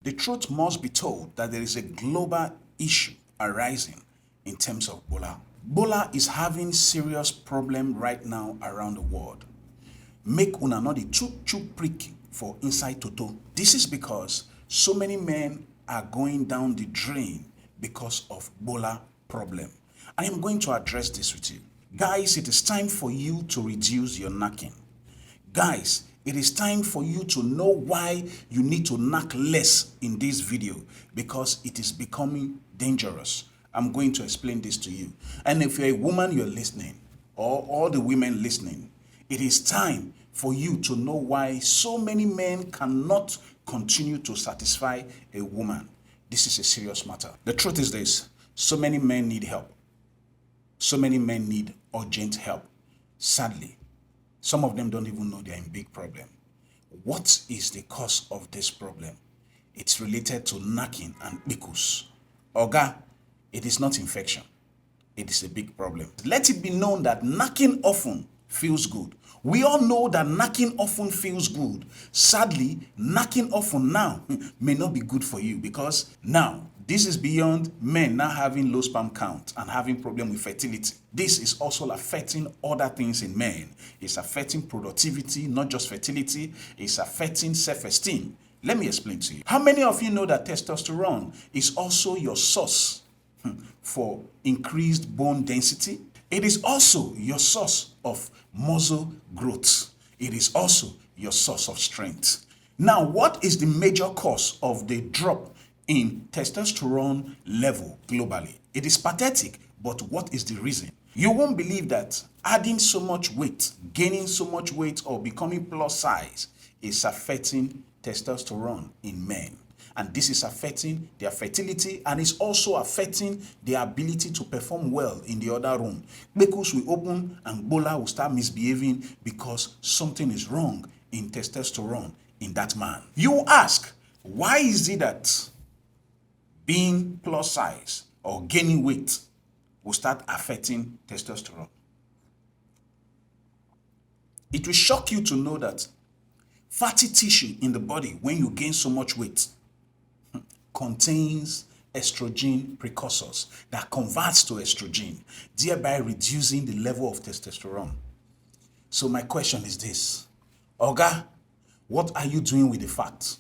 The truth must be told that there is a global issue arising in terms of Gbola. Gbola is having serious problem right now around the world. Make una not the chook prick for inside Toto. This is because so many men are going down the drain because of Gbola problem. I am going to address this with you. Guys, it is time for you to reduce your knacking. Guys, it is time for you to know why you need to knack less in this video, because it is becoming dangerous. I'm going to explain this to you. And if you're a woman, you're listening, or all the women listening, it is time for you to know why so many men cannot continue to satisfy a woman. This is a serious matter. The truth is this: so many men need help. So many men need urgent help. Sadly, some of them don't even know they're in big problem. What is the cause of this problem? It's related to knacking and pikus. Oga, it is not infection. It is a big problem. Let it be known that knacking often feels good. We all know that knacking often feels good. Sadly, knacking often now may not be good for you, because now this is beyond men now having low sperm count and having problem with fertility. This is also affecting other things in men. It's affecting productivity, not just fertility. It's affecting self-esteem. Let me explain to you. How many of you know that testosterone is also your source for increased bone density? It is also your source of muscle growth. It is also your source of strength. Now, what is the major cause of the drop in testosterone level globally? It is pathetic, but what is the reason? You won't believe that adding so much weight, gaining so much weight, or becoming plus size is affecting testosterone in men. And this is affecting their fertility, and it's also affecting their ability to perform well in the other room. Because we open and Gbola will start misbehaving because something is wrong in testosterone in that man. You ask, why is it that being plus size or gaining weight will start affecting testosterone? It will shock you to know that fatty tissue in the body, when you gain so much weight, contains estrogen precursors that converts to estrogen, thereby reducing the level of testosterone. So my question is this: Oga, what are you doing with the fat?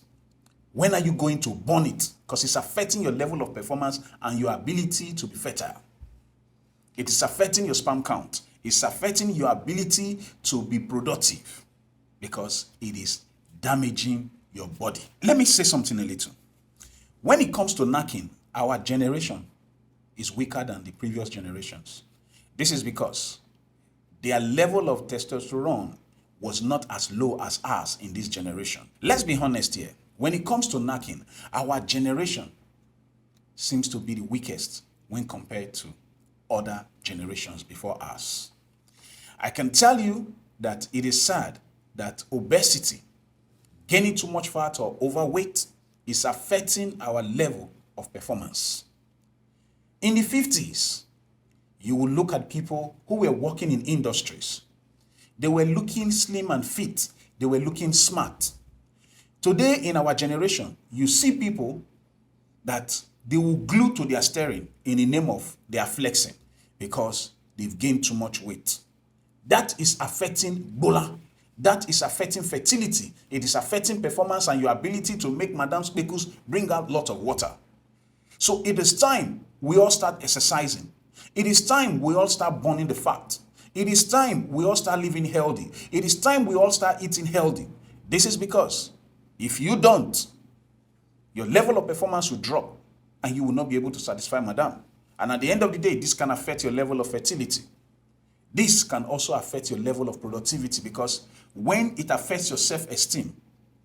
When are you going to burn it? Because it's affecting your level of performance and your ability to be fertile. It is affecting your sperm count. It's affecting your ability to be productive, because it is damaging your body. Let me say something a little. When it comes to knacking, our generation is weaker than the previous generations. This is because their level of testosterone was not as low as ours in this generation. Let's be honest here. When it comes to knacking, our generation seems to be the weakest when compared to other generations before us. I can tell you that it is sad that obesity, gaining too much fat or overweight, is affecting our level of performance. In the 50s, you will look at people who were working in industries. They were looking slim and fit. They were looking smart. Today, in our generation, you see people that they will glue to their steering in the name of their flexing because they've gained too much weight. That is affecting Gbola. That is affecting fertility. It is affecting performance and your ability to make Madame Speckles bring out lots of water. So it is time we all start exercising. It is time we all start burning the fat. It is time we all start living healthy. It is time we all start eating healthy. This is because if you don't, your level of performance will drop and you will not be able to satisfy Madame. And at the end of the day, this can affect your level of fertility. This can also affect your level of productivity, because when it affects your self-esteem,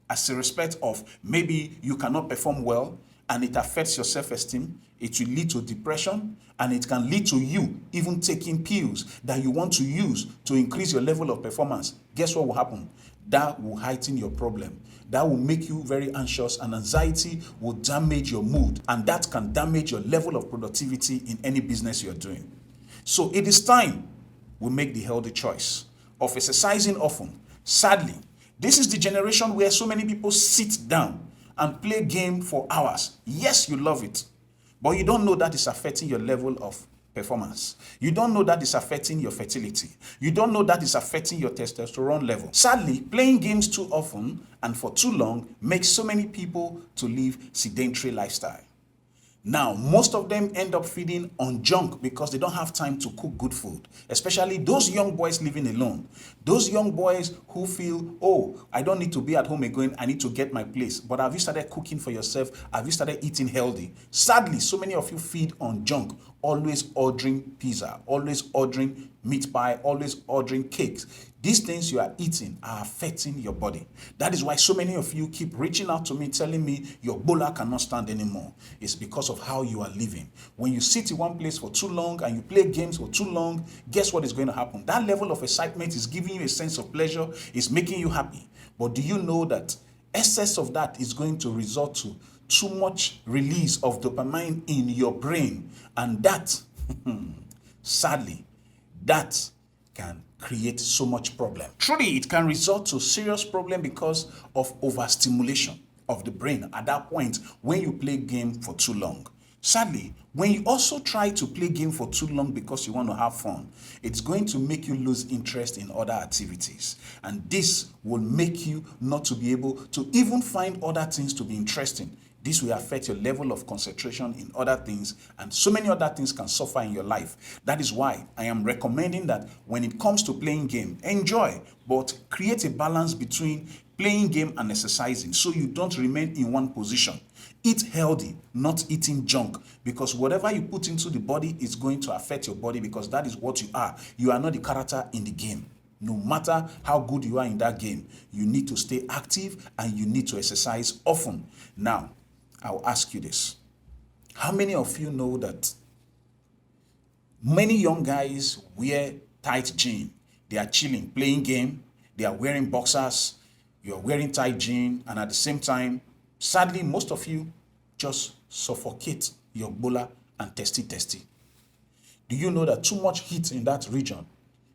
as a respect of maybe you cannot perform well and it affects your self-esteem, it will lead to depression, and it can lead to you even taking pills that you want to use to increase your level of performance. Guess what will happen? That will heighten your problem. That will make you very anxious, and anxiety will damage your mood, and that can damage your level of productivity in any business you're doing. So it is time we make the healthy choice of exercising often. Sadly, this is the generation where so many people sit down and play game for hours. Yes, you love it, but you don't know that it's affecting your level of performance. You don't know that it's affecting your fertility. You don't know that it's affecting your testosterone level. Sadly, playing games too often and for too long makes so many people to live sedentary lifestyle. Now, most of them end up feeding on junk because they don't have time to cook good food, especially those young boys living alone. Those young boys who feel, oh, I don't need to be at home again, I need to get my place. But have you started cooking for yourself? Have you started eating healthy? Sadly, so many of you feed on junk, always ordering pizza, always ordering meat pie, always ordering cakes. These things you are eating are affecting your body. That is why so many of you keep reaching out to me, telling me your Gbola cannot stand anymore. It's because of how you are living. When you sit in one place for too long and you play games for too long, guess what is going to happen? That level of excitement is giving you a sense of pleasure, is making you happy. But do you know that excess of that is going to result to too much release of dopamine in your brain? And that, sadly, that can create so much problem. Truly, it can result to serious problem because of overstimulation of the brain at that point when you play game for too long. Sadly, when you also try to play game for too long because you want to have fun, it's going to make you lose interest in other activities. And this will make you not to be able to even find other things to be interesting. This will affect your level of concentration in other things, and so many other things can suffer in your life. That is why I am recommending that when it comes to playing game, enjoy, but create a balance between playing game and exercising so you don't remain in one position. Eat healthy, not eating junk, because whatever you put into the body is going to affect your body, because that is what you are. You are not the character in the game. No matter how good you are in that game, you need to stay active and you need to exercise often. Now, I'll ask you this. How many of you know that many young guys wear tight jeans? They are chilling, playing game. They are wearing boxers. You are wearing tight jeans. And at the same time, sadly, most of you just suffocate your Gbola and testy. Do you know that too much heat in that region,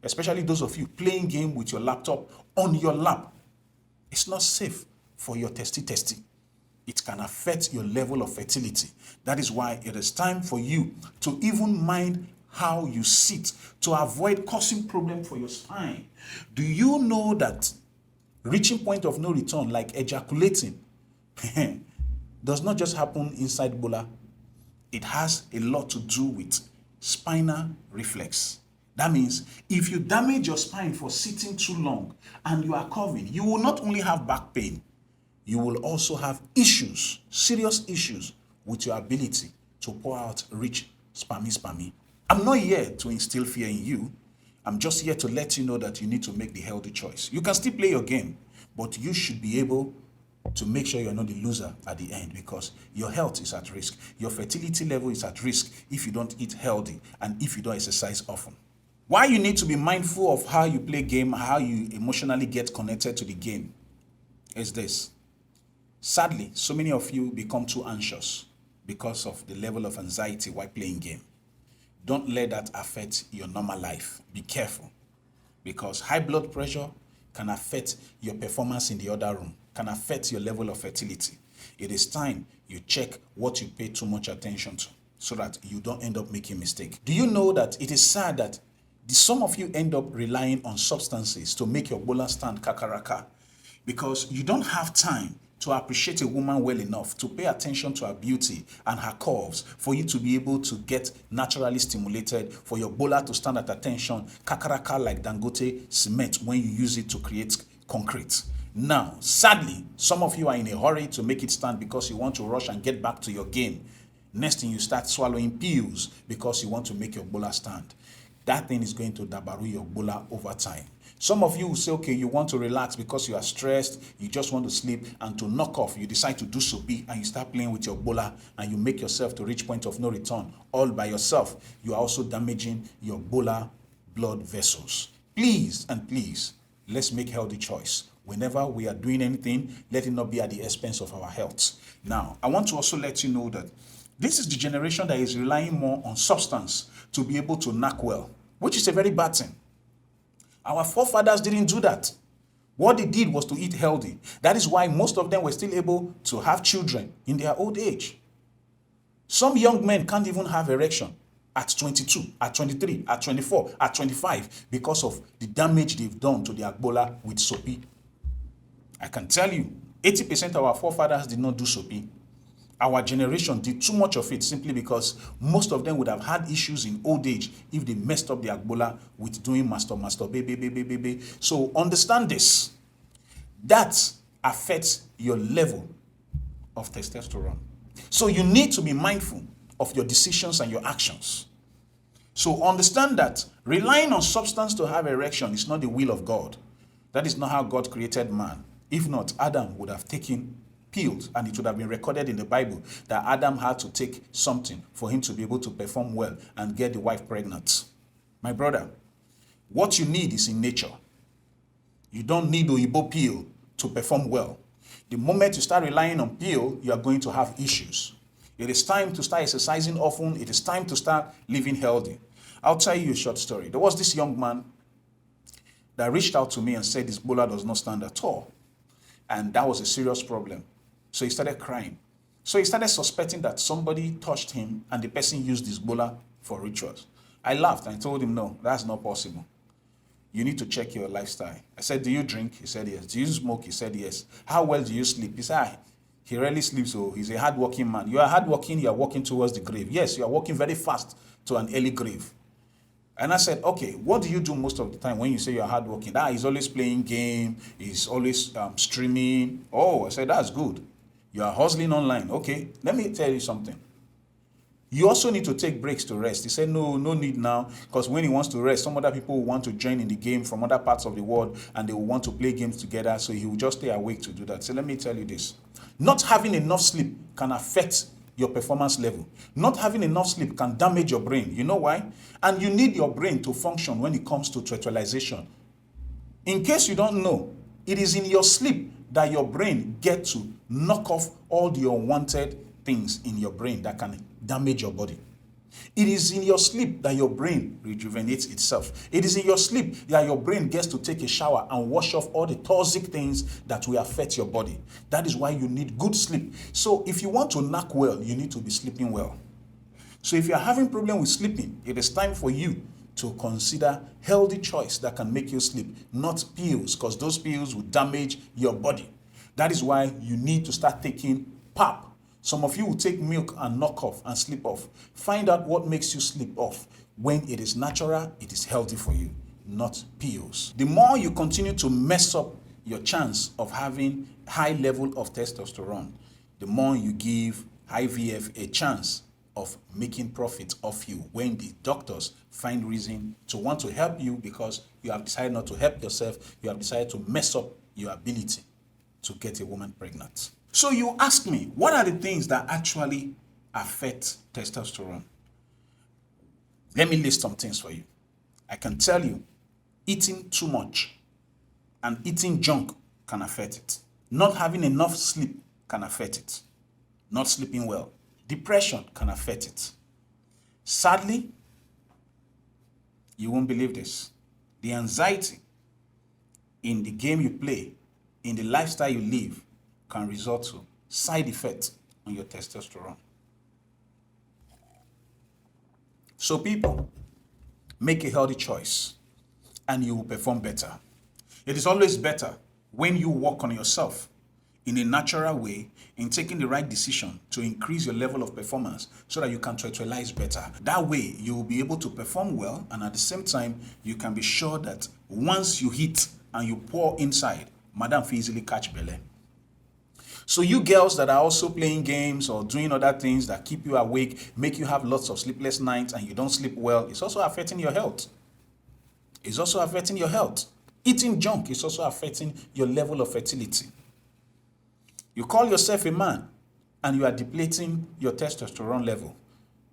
especially those of you playing game with your laptop on your lap, it's not safe for your testy. It can affect your level of fertility. That is why it is time for you to even mind how you sit to avoid causing problem for your spine. Do you know that reaching point of no return, like ejaculating, does not just happen inside Gbola? It has a lot to do with spinal reflex. That means if you damage your spine for sitting too long and you are curving, you will not only have back pain, you will also have issues, serious issues with your ability to pour out rich spammy. I'm not here to instill fear in you. I'm just here to let you know that you need to make the healthy choice. You can still play your game, but you should be able to make sure you're not the loser at the end, because your health is at risk. Your fertility level is at risk if you don't eat healthy and if you don't exercise often. Why you need to be mindful of how you play game, how you emotionally get connected to the game is this. Sadly, so many of you become too anxious because of the level of anxiety while playing game. Don't let that affect your normal life. Be careful, because high blood pressure can affect your performance in the other room, can affect your level of fertility. It is time you check what you pay too much attention to so that you don't end up making a mistake. Do you know that it is sad that some of you end up relying on substances to make your Gbola stand kakaraka, because you don't have time to appreciate a woman well enough, to pay attention to her beauty and her curves, for you to be able to get naturally stimulated, for your Gbola to stand at attention, kakaraka like Dangote cement when you use it to create concrete. Now, sadly, some of you are in a hurry to make it stand because you want to rush and get back to your game. Next thing, you start swallowing pills because you want to make your Gbola stand. That thing is going to dabaru your Gbola over time. Some of you will say, okay, you want to relax because you are stressed, you just want to sleep, and to knock off, you decide to do soapy and you start playing with your Gbola and you make yourself to reach point of no return all by yourself. You are also damaging your Gbola blood vessels. Please and please, let's make healthy choice. Whenever we are doing anything, let it not be at the expense of our health. Now, I want to also let you know that this is the generation that is relying more on substance to be able to knack well, which is a very bad thing. Our forefathers didn't do that. What they did was to eat healthy. That is why most of them were still able to have children in their old age. Some young men can't even have erection at 22, at 23, at 24, at 25 because of the damage they've done to their Gbola with soapy. I can tell you, 80% of our forefathers did not do soapy. Our generation did too much of it simply because most of them would have had issues in old age if they messed up their Gbola with doing master, baby. So understand this. That affects your level of testosterone. So you need to be mindful of your decisions and your actions. So understand that relying on substance to have erection is not the will of God. That is not how God created man. If not, Adam would have taken pills, and it would have been recorded in the Bible that Adam had to take something for him to be able to perform well and get the wife pregnant. My brother, what you need is in nature. You don't need Oyibo pill to perform well. The moment you start relying on pill, you are going to have issues. It is time to start exercising often. It is time to start living healthy. I'll tell you a short story. There was this young man that reached out to me and said his Gbola does not stand at all. And that was a serious problem. So he started crying. So he started suspecting that somebody touched him and the person used his Gbola for rituals. I laughed and I told him, no, that's not possible. You need to check your lifestyle. I said, do you drink? He said, yes. Do you smoke? He said, yes. How well do you sleep? He said, he rarely sleeps, so he's a hardworking man. You are hardworking, you are walking towards the grave. Yes, you are walking very fast to an early grave. And I said, okay, what do you do most of the time when you say you're hardworking? He's always playing game, he's always streaming. Oh, I said, that's good. You are hustling online. Okay, let me tell you something. You also need to take breaks to rest. He said, no need now, because when he wants to rest, some other people will want to join in the game from other parts of the world, and they will want to play games together, so he will just stay awake to do that. So let me tell you this. Not having enough sleep can affect your performance level. Not having enough sleep can damage your brain. You know why? And you need your brain to function when it comes to terrestrialization. In case you don't know, it is in your sleep that your brain gets to knock off all the unwanted things in your brain that can damage your body. It is in your sleep that your brain rejuvenates itself. It is in your sleep that your brain gets to take a shower and wash off all the toxic things that will affect your body. That is why you need good sleep. So if you want to knock well, you need to be sleeping well. So if you're having problem with sleeping, it is time for you to consider healthy choice that can make you sleep, not pills, because those pills will damage your body. That is why you need to start taking PAP. Some of you will take milk and knock off and sleep off. Find out what makes you sleep off. When it is natural, it is healthy for you, not pills. The more you continue to mess up your chance of having high level of testosterone, the more you give IVF a chance of making profit off you when the doctors find reason to want to help you because you have decided not to help yourself. You have decided to mess up your ability to get a woman pregnant. So you ask me, what are the things that actually affect testosterone? Let me list some things for you. I can tell you, eating too much and eating junk can affect it. Not having enough sleep can affect it. Not sleeping well. Depression can affect it. Sadly, you won't believe this. The anxiety in the game you play, in the lifestyle you live, can result to side effects on your testosterone. So people, make a healthy choice and you will perform better. It is always better when you work on yourself in a natural way, in taking the right decision to increase your level of performance so that you can terrestrialize better. That way, you will be able to perform well, and at the same time, you can be sure that once you hit and you pour inside, madam will easily catch belly. So you girls that are also playing games or doing other things that keep you awake, make you have lots of sleepless nights and you don't sleep well, it's also affecting your health. It's also affecting your health. Eating junk is also affecting your level of fertility. You call yourself a man and you are depleting your testosterone level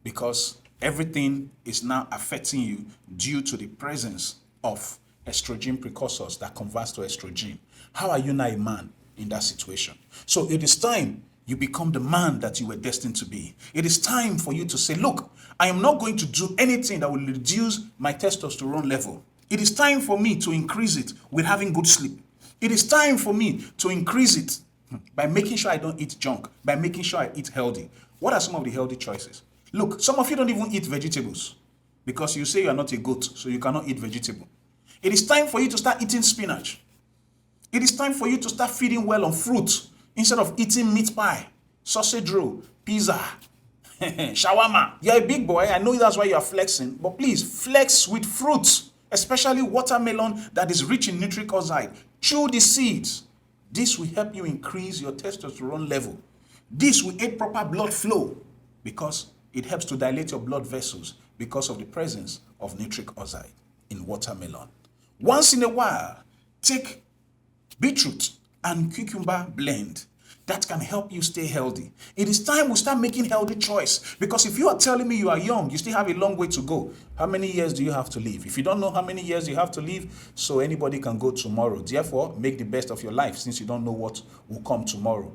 because everything is now affecting you due to the presence of estrogen precursors that converts to estrogen. How are you now a man in that situation? So it is time you become the man that you were destined to be. It is time for you to say, look, I am not going to do anything that will reduce my testosterone level. It is time for me to increase it with having good sleep. It is time for me to increase it by making sure I don't eat junk, by making sure I eat healthy. What are some of the healthy choices? Look, some of you don't even eat vegetables because you say you are not a goat, so you cannot eat vegetable. It is time for you to start eating spinach. It is time for you to start feeding well on fruit instead of eating meat pie, sausage roll, pizza, shawarma. You're a big boy. I know that's why you're flexing, but please flex with fruit, especially watermelon that is rich in nitric oxide. Chew the seeds. This will help you increase your testosterone level. This will aid proper blood flow because it helps to dilate your blood vessels because of the presence of nitric oxide in watermelon. Once in a while, take beetroot and cucumber blend. That can help you stay healthy. It is time we start making healthy choice, because if you are telling me you are young, you still have a long way to go. How many years do you have to live? If you don't know how many years you have to live, so anybody can go tomorrow. Therefore, make the best of your life, since you don't know what will come tomorrow.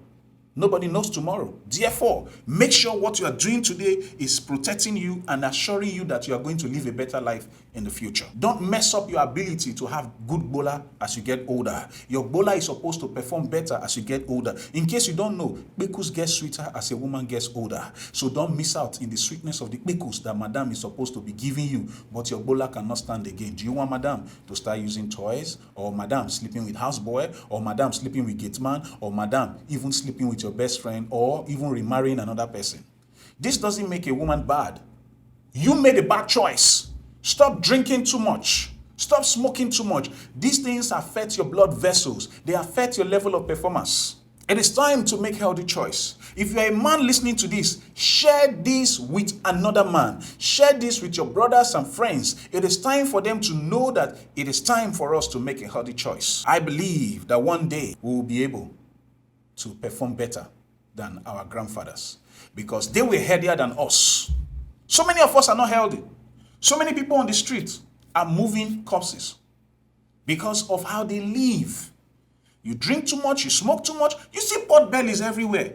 Nobody knows tomorrow. Therefore, make sure what you are doing today is protecting you and assuring you that you are going to live a better life in the future. Don't mess up your ability to have good Gbola as you get older. Your Gbola is supposed to perform better as you get older. In case you don't know, kpekus get sweeter as a woman gets older. So don't miss out in the sweetness of the kpekus that madam is supposed to be giving you, but your Gbola cannot stand again. Do you want madam to start using toys, or madam sleeping with houseboy, or madam sleeping with gate man, or madam even sleeping with your best friend, or even remarrying another person? This doesn't make a woman bad. You made a bad choice. Stop drinking too much. Stop smoking too much. These things affect your blood vessels. They affect your level of performance. It is time to make healthy choice. If you are a man listening to this, share this with another man. Share this with your brothers and friends. It is time for them to know that it is time for us to make a healthy choice. I believe that one day we will be able to perform better than our grandfathers, because they were healthier than us. So many of us are not healthy. So many people on the street are moving corpses because of how they live. You drink too much, you smoke too much, you see pot bellies everywhere.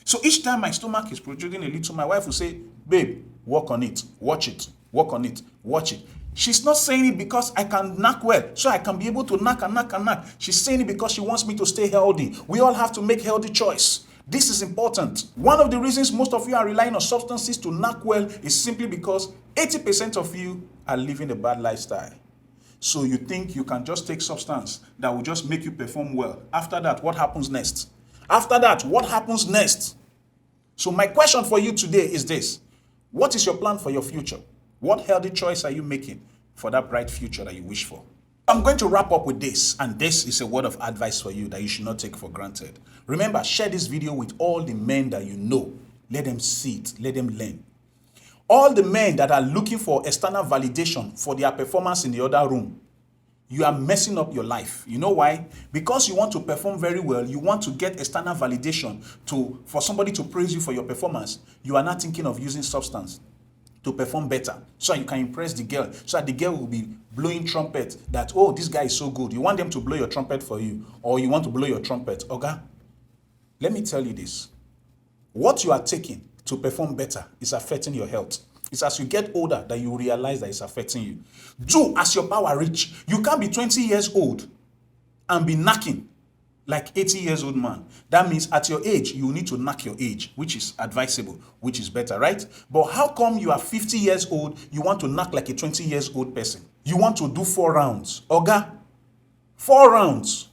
So each time my stomach is protruding a little, my wife will say, babe, work on it, watch it, work on it, watch it. She's not saying it because I can knock well, so I can be able to knock and knock and knock. She's saying it because she wants me to stay healthy. We all have to make healthy choice. This is important. One of the reasons most of you are relying on substances to knock well is simply because 80% of you are living a bad lifestyle. So you think you can just take substance that will just make you perform well. After that, what happens next? After that, what happens next? So my question for you today is this. What is your plan for your future? What healthy choice are you making for that bright future that you wish for? I'm going to wrap up with this, and this is a word of advice for you that you should not take for granted. Remember, share this video with all the men that you know. Let them see it. Let them learn. All the men that are looking for external validation for their performance in the other room, you are messing up your life. You know why? Because you want to perform very well, you want to get external validation for somebody to praise you for your performance. You are not thinking of using substance to perform better, so you can impress the girl, so that the girl will be blowing trumpet that, oh, this guy is so good. You want them to blow your trumpet for you, or you want to blow your trumpet. Okay? Let me tell you this. What you are taking to perform better is affecting your health. It's as you get older that you realize that it's affecting you. Do as your power reach. You can't be 20 years old and be knocking like 80 years old man. That means at your age, you need to knock your age, which is advisable, which is better, right? But how come you are 50 years old, you want to knock like a 20 years old person? You want to do 4 rounds. Oga, 4 rounds.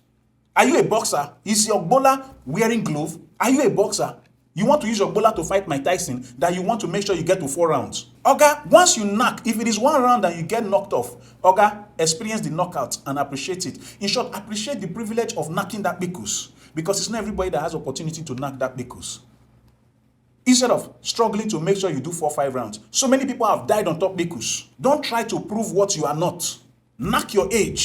Are you a boxer? Is your Gbola wearing glove? Are you a boxer? You want to use your Gbola to fight Mike Tyson, that you want to make sure you get to 4 rounds. Oga, once you knock, if it is 1 round and you get knocked off, Oga, experience the knockout and appreciate it. In short, appreciate the privilege of knocking that kpekus, because it's not everybody that has opportunity to knock that kpekus. Instead of struggling to make sure you do 4, 5 rounds. So many people have died on top kpekus. Don't try to prove what you are not. Knock your age.